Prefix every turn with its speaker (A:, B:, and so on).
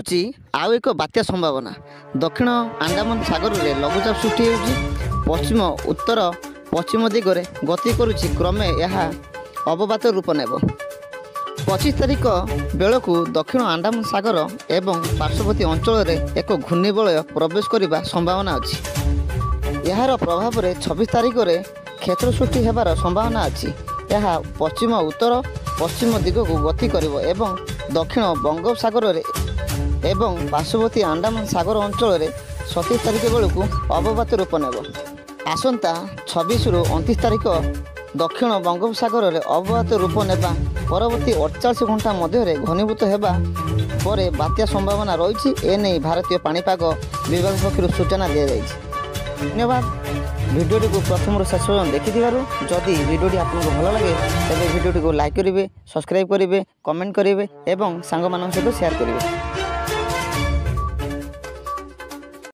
A: ହେଉଛି ଆଉ ଏକ ବାତ୍ୟା ସମ୍ଭାବନା। ଦକ୍ଷିଣ ଆଣ୍ଡାମାନ ସାଗରରେ ଲଘୁଚାପ ସୃଷ୍ଟି ହେଉଛି। ପଶ୍ଚିମ ଉତ୍ତର ପଶ୍ଚିମ ଦିଗରେ ଗତି କରୁଛି। କ୍ରମେ ଏହା ଅବବାତ ରୂପ ନେବ। 25 ତାରିଖ ବେଳକୁ ଦକ୍ଷିଣ ଆଣ୍ଡାମାନ ସାଗର ଏବଂ ପାର୍ଶ୍ୱବର୍ତ୍ତୀ ଅଞ୍ଚଳରେ ଏକ ଘୂର୍ଣ୍ଣିବଳୟ ପ୍ରବେଶ କରିବା ସମ୍ଭାବନା ଅଛି। ଏହାର ପ୍ରଭାବରେ 26 ତାରିଖରେ କ୍ଷେତ୍ର ସୃଷ୍ଟି ହେବାର ସମ୍ଭାବନା ଅଛି। ଏହା ପଶ୍ଚିମ ଉତ୍ତର ପଶ୍ଚିମ ଦିଗକୁ ଗତି କରିବ ଏବଂ ଦକ୍ଷିଣ ବଙ୍ଗୋପସାଗରରେ ଏବଂ ପାର୍ଶ୍ୱବର୍ତ୍ତୀ ଆଣ୍ଡାମାନ ସାଗର ଅଞ୍ଚଳରେ 27 ତାରିଖ ବେଳକୁ ଅବବାତ ରୂପ ନେବ। ଆସନ୍ତା 26ରୁ 29 ତାରିଖ ଦକ୍ଷିଣ ବଙ୍ଗୋପସାଗରରେ ଅବବାତ ରୂପ ନେବା ପରବର୍ତ୍ତୀ 48 ଘଣ୍ଟା ମଧ୍ୟରେ ଘନୀଭୂତ ହେବା ପରେ ବାତ୍ୟା ସମ୍ଭାବନା ରହିଛି। ଏନେଇ ଭାରତୀୟ ପାଣିପାଗ ବିଭାଗ ପକ୍ଷରୁ ସୂଚନା ଦିଆଯାଇଛି। ଧନ୍ୟବାଦ ଭିଡ଼ିଓଟିକୁ ପ୍ରଥମରୁ ଶେଷ ପର୍ଯ୍ୟନ୍ତ ଦେଖିଥିବାରୁ। ଯଦି ଭିଡ଼ିଓଟି ଆପଣଙ୍କୁ ଭଲ ଲାଗେ ତେବେ ଭିଡ଼ିଓଟିକୁ ଲାଇକ୍ କରିବେ, ସବସ୍କ୍ରାଇବ୍ କରିବେ, କମେଣ୍ଟ କରିବେ ଏବଂ ସାଙ୍ଗମାନଙ୍କ ସହିତ ସେୟାର କରିବେ।